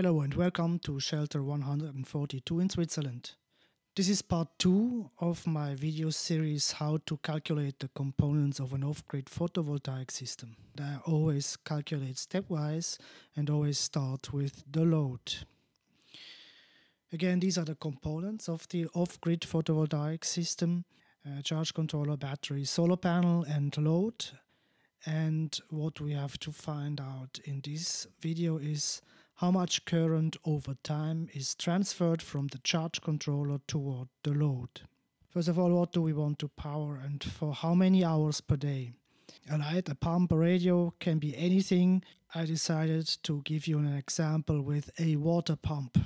Hello and welcome to shelter 142 in Switzerland. This is part 2 of my video series how to calculate the components of an off-grid photovoltaic system. I always calculate stepwise and always start with the load. Again, these are the components of the off-grid photovoltaic system: charge controller, battery, solar panel and load. And what we have to find out in this video is how much current over time is transferred from the charge controller toward the load. First of all, what do we want to power and for how many hours per day? A light, a pump, a radio, can be anything. I decided to give you an example with a water pump.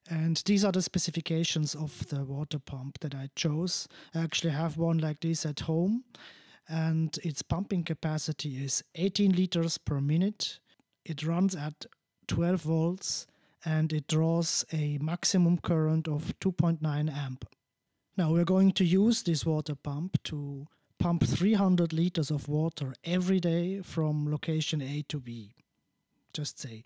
And these are the specifications of the water pump that I chose. I actually have one like this at home, and its pumping capacity is 18 liters per minute. It runs at 12 volts and it draws a maximum current of 2.9 amp. Now we're going to use this water pump to pump 300 liters of water every day from location A to B. Just say.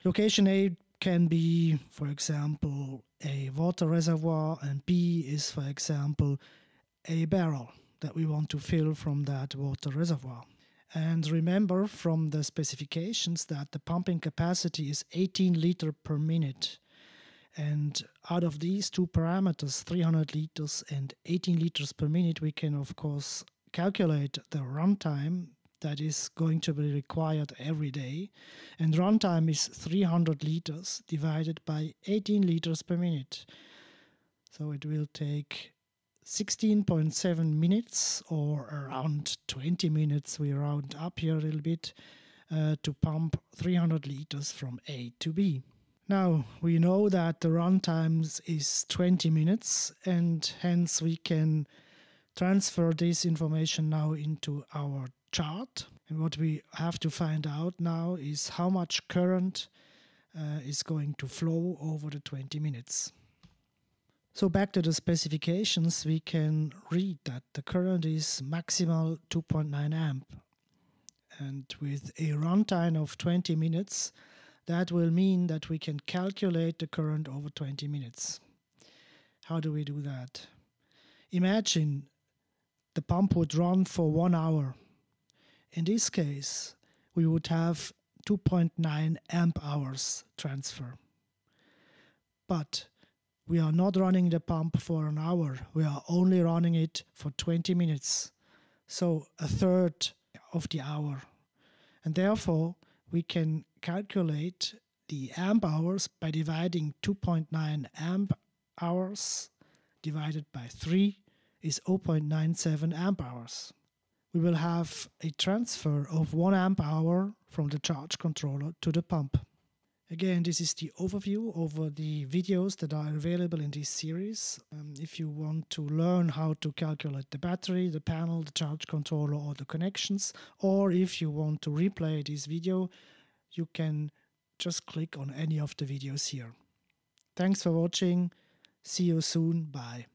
Location A can be, for example, a water reservoir, and B is, for example, a barrel that we want to fill from that water reservoir. And remember from the specifications that the pumping capacity is 18 liters per minute. And out of these two parameters, 300 liters and 18 liters per minute, we can of course calculate the runtime that is going to be required every day. And runtime is 300 liters divided by 18 liters per minute. So it will take 16.7 minutes, or around 20 minutes, we round up here a little bit, to pump 300 liters from A to B. Now, we know that the runtime is 20 minutes, and hence we can transfer this information now into our chart. And what we have to find out now is how much current is going to flow over the 20 minutes. So back to the specifications, we can read that the current is maximal 2.9 amp. And with a runtime of 20 minutes, that will mean that we can calculate the current over 20 minutes. How do we do that? Imagine the pump would run for 1 hour. In this case, we would have 2.9 amp hours transfer. But we are not running the pump for an hour, we are only running it for 20 minutes, so a third of the hour. And therefore, we can calculate the amp hours by dividing 2.9 amp hours divided by 3 is 0.97 amp hours. We will have a transfer of 1 amp hour from the charge controller to the pump. Again, this is the overview over the videos that are available in this series. If you want to learn how to calculate the battery, the panel, the charge controller or the connections, or if you want to replay this video, you can just click on any of the videos here. Thanks for watching. See you soon. Bye.